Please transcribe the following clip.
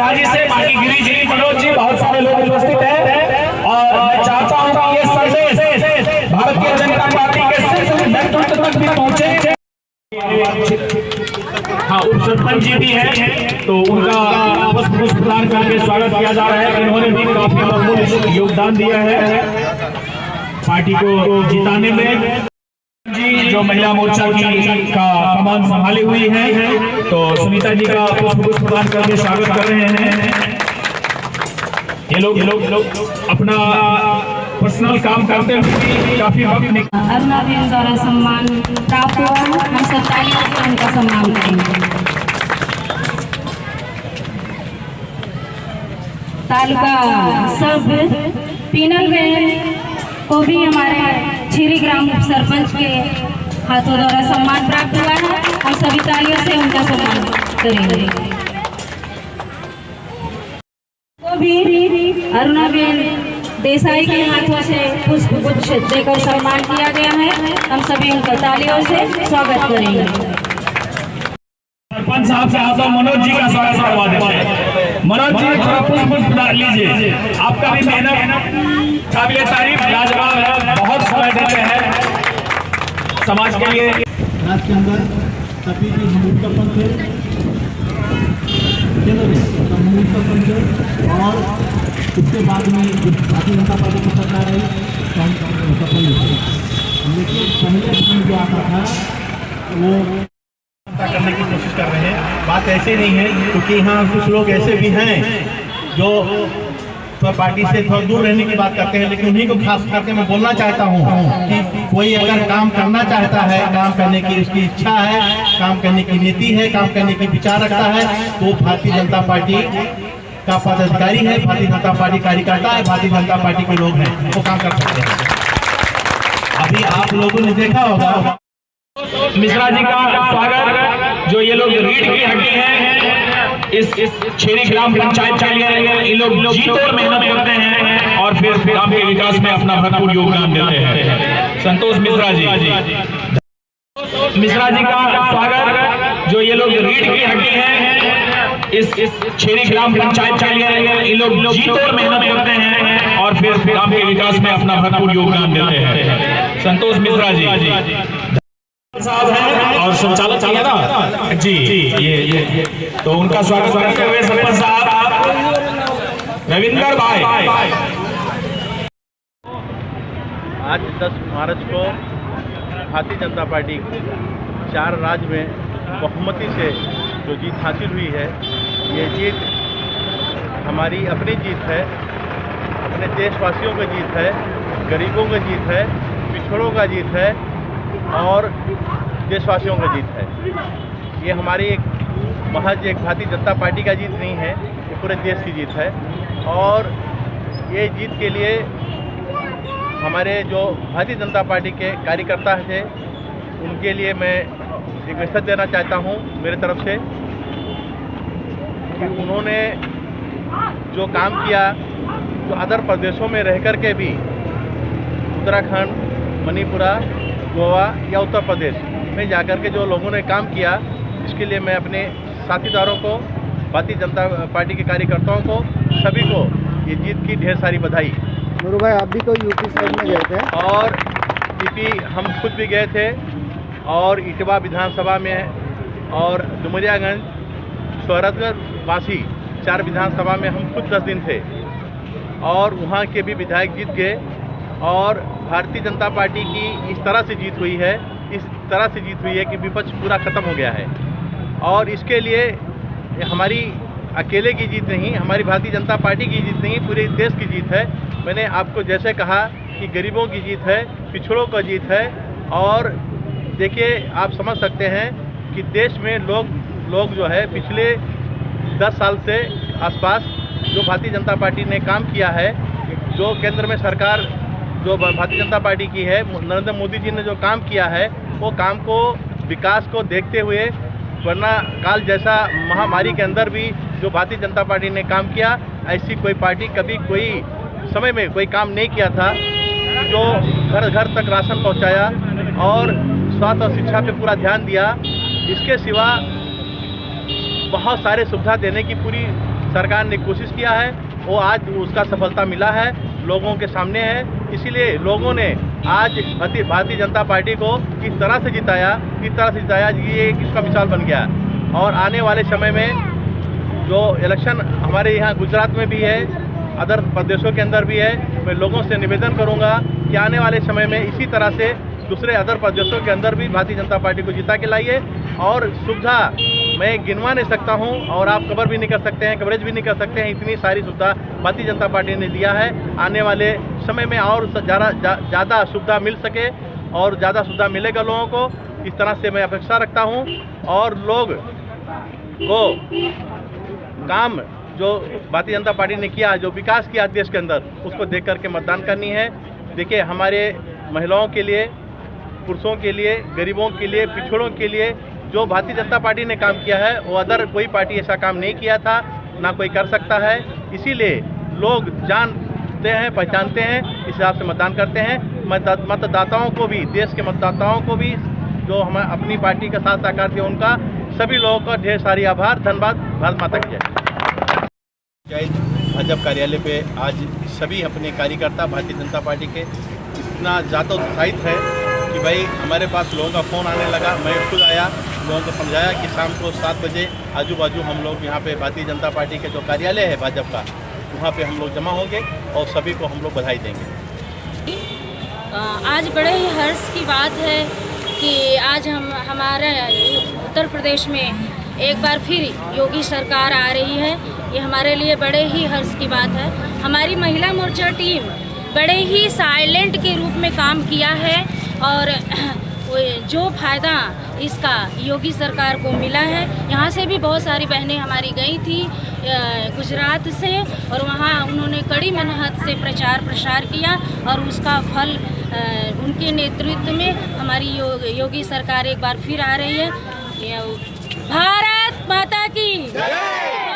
राजी से, बाकी गिरीश जी, मनोज जी, बहुत सारे लोग उपस्थित हैं और मैं चाहता हूं कि ये संदेश भारतीय जनता पार्टी के शीर्ष नेतृत्व तक भी पहुंचे। हाँ, उप सरपंच जी भी हैं तो उनका पुष्प प्रदान करके स्वागत किया जा रहा है। इन्होंने भी काफी अमूल्य योगदान दिया है पार्टी को जिताने में। जी जो महिला मोर्चा की का कमान संभाली हुई है तो सुनीता जी का पुष्प प्रदान करके स्वागत कर रहे हैं। ये लोग अपना पर्सनल काम करते हुए काफी वक्त अरुणा बहन द्वारा सम्मान प्राप्त हुआ। हम सब तालियों से उनका सम्मान करेंगे। तालुका सब पीनल बहन को भी हमारे छीरी ग्राम उप सरपंच के हाथों द्वारा सम्मान प्राप्त हुआ है। हम सभी तालियों से उनका सम्मान करेंगे। को भी अरुणा बहन देसाई के हाथों से पुष्प गुच्छ देकर सम्मान किया गया है। हम सभी उनका तालियों से स्वागत करेंगे। सरपंच साहब से आता मनोज जी का स्वागत करवा देते हैं। मनोज जी थोड़ा पुष्प लीजिए। आपका भी मेहनत काबिल तारीफ, लाजवाब है, बहुत समय देते हैं समाज के लिए। राज के अंदर सभी की हम सरपंच थे और उसके बाद में भारतीय जनता पार्टी की सरकार आई तो हम सफल हुए। लेकिन पहले जो आता था वो करने की कोशिश कर रहे हैं। बात ऐसे नहीं है क्योंकि यहाँ कुछ लोग ऐसे भी हैं जो तो पार्टी से थोड़ा दूर रहने की बात करते हैं, लेकिन उन्हीं को खास करके मैं बोलना चाहता हूँ कि कोई अगर काम करना चाहता है, काम करने की उसकी इच्छा है, काम करने की नीति है, काम करने की विचार रखता है तो भारतीय जनता पार्टी का पदाधिकारी है, भारतीय जनता पार्टी कार्यकर्ता है, भारतीय जनता पार्टी के लोग हैं, वो काम कर सकते हैं। अभी आप लोगों ने देखा होगा मिश्रा जी का स्वागत। जो ये लोग रीढ़ की हड्डी हैं इस छेरी ग्राम पंचायत के लिए, इन लोग जी तोड़ मेहनत करते हैं और फिर ग्राम के विकास में अपना भरपूर योगदान देते हैं। संतोष मिश्रा जी, मिश्रा जी का स्वागत। जो ये लोग रीढ़ की हड्डी हैं इस छेरी ग्राम पंचायत के लिए, इन लोग जी तोड़ मेहनत करते हैं और फिर ग्राम के विकास में अपना भरपूर योगदान देते हैं। संतोष मिश्रा जी साहब हैं और संचालक चाहिए ना जी, ये तो उनका स्वागत करते हुए सरपंच साहब रविंदर भाई। आज 10 मार्च को भारतीय जनता पार्टी 4 राज्य में बहुमती से जो जीत हासिल हुई है, ये जीत हमारी अपनी जीत है, अपने देशवासियों की जीत है, गरीबों की जीत है, पिछड़ों का जीत है और देशवासियों का जीत है। ये हमारी एक महज एक भारतीय जनता पार्टी का जीत नहीं है, ये पूरे देश की जीत है। और ये जीत के लिए हमारे जो भारतीय जनता पार्टी के कार्यकर्ता थे उनके लिए मैं एक मैसेज देना चाहता हूँ मेरे तरफ से कि उन्होंने जो काम किया, जो अदर प्रदेशों में रह कर के भी उत्तराखंड, मणिपुरा, गोवा या उत्तर प्रदेश में जाकर के जो लोगों ने काम किया, इसके लिए मैं अपने साथीदारों को, भारतीय जनता पार्टी के कार्यकर्ताओं को, सभी को ये जीत की ढेर सारी बधाई। नूरू भाई, आप भी तो यूपी साइड में गए थे? और यूपी हम खुद भी गए थे और इटवा विधानसभा में और डुमरियागंज, शोहरतगढ़ वासी 4 विधानसभा में हम खुद 10 दिन थे और वहाँ के भी विधायक जीत गए। और भारतीय जनता पार्टी की इस तरह से जीत हुई है, इस तरह से जीत हुई है कि विपक्ष पूरा ख़त्म हो गया है। और इसके लिए हमारी अकेले की जीत नहीं, हमारी भारतीय जनता पार्टी की जीत नहीं, पूरे देश की जीत है। मैंने आपको जैसे कहा कि गरीबों की जीत है, पिछड़ों का जीत है। और देखिए, आप समझ सकते हैं कि देश में लोग जो है पिछले 10 साल से आसपास जो भारतीय जनता पार्टी ने काम किया है, जो केंद्र में सरकार जो भारतीय जनता पार्टी की है, नरेंद्र मोदी जी ने जो काम किया है, वो काम को, विकास को देखते हुए, वरना काल जैसा महामारी के अंदर भी जो भारतीय जनता पार्टी ने काम किया, ऐसी कोई पार्टी कभी कोई समय में कोई काम नहीं किया था। जो घर घर तक राशन पहुंचाया और स्वास्थ्य और शिक्षा पे पूरा ध्यान दिया। इसके सिवा बहुत सारे सुविधा देने की पूरी सरकार ने कोशिश किया है वो आज उसका सफलता मिला है, लोगों के सामने है। इसीलिए लोगों ने आज भारतीय जनता पार्टी को इस तरह से जिताया ये इसका मिसाल बन गया। और आने वाले समय में जो इलेक्शन हमारे यहाँ गुजरात में भी है, अदर प्रदेशों के अंदर भी है, मैं लोगों से निवेदन करूँगा कि आने वाले समय में इसी तरह से दूसरे अदर प्रदेशों के अंदर भी भारतीय जनता पार्टी को जिता के लाइए। और सुविधा मैं गिनवा नहीं सकता हूं और आप कवर भी नहीं कर सकते हैं, कवरेज भी नहीं कर सकते हैं, इतनी सारी सुविधा भारतीय जनता पार्टी ने दिया है। आने वाले समय में और ज़्यादा सुविधा मिल सके और ज़्यादा सुविधा मिलेगा लोगों को, इस तरह से मैं अपेक्षा रखता हूं। और लोग को काम जो भारतीय जनता पार्टी ने किया, जो विकास किया देश के अंदर, उसको देख करके मतदान करनी है। देखिए, हमारे महिलाओं के लिए, पुरुषों के लिए, गरीबों के लिए, पिछड़ों के लिए जो भारतीय जनता पार्टी ने काम किया है वो अदर कोई पार्टी ऐसा काम नहीं किया था, ना कोई कर सकता है। इसीलिए लोग जानते हैं, पहचानते हैं, इस हिसाब से मतदान करते हैं। मतदाताओं को भी, देश के मतदाताओं को भी जो हम अपनी पार्टी का साथ साकार थे, उनका सभी लोगों का ढेर सारी आभार, धन्यवाद। भारत माता की जय। भाजपा कार्यालय पे आज सभी अपने कार्यकर्ता भारतीय जनता पार्टी के इतना ज़्यादा उत्साहित है कि भाई हमारे पास लोगों का फ़ोन आने लगा। मैं खुद आया, लोगों को समझाया कि शाम को 7 बजे आजू बाजू हम लोग यहाँ पे भारतीय जनता पार्टी के जो कार्यालय है भाजपा का, वहाँ पे हम लोग जमा होंगे और सभी को हम लोग बधाई देंगे। आज बड़े ही हर्ष की बात है कि आज हमारे उत्तर प्रदेश में एक बार फिर योगी सरकार आ रही है। ये हमारे लिए बड़े ही हर्ष की बात है। हमारी महिला मोर्चा टीम बड़े ही साइलेंट के रूप में काम किया है और जो फ़ायदा इसका योगी सरकार को मिला है, यहाँ से भी बहुत सारी बहनें हमारी गई थी गुजरात से, और वहाँ उन्होंने कड़ी मेहनत से प्रचार प्रसार किया और उसका फल उनके नेतृत्व में हमारी योगी सरकार एक बार फिर आ रही है। भारत माता की जय।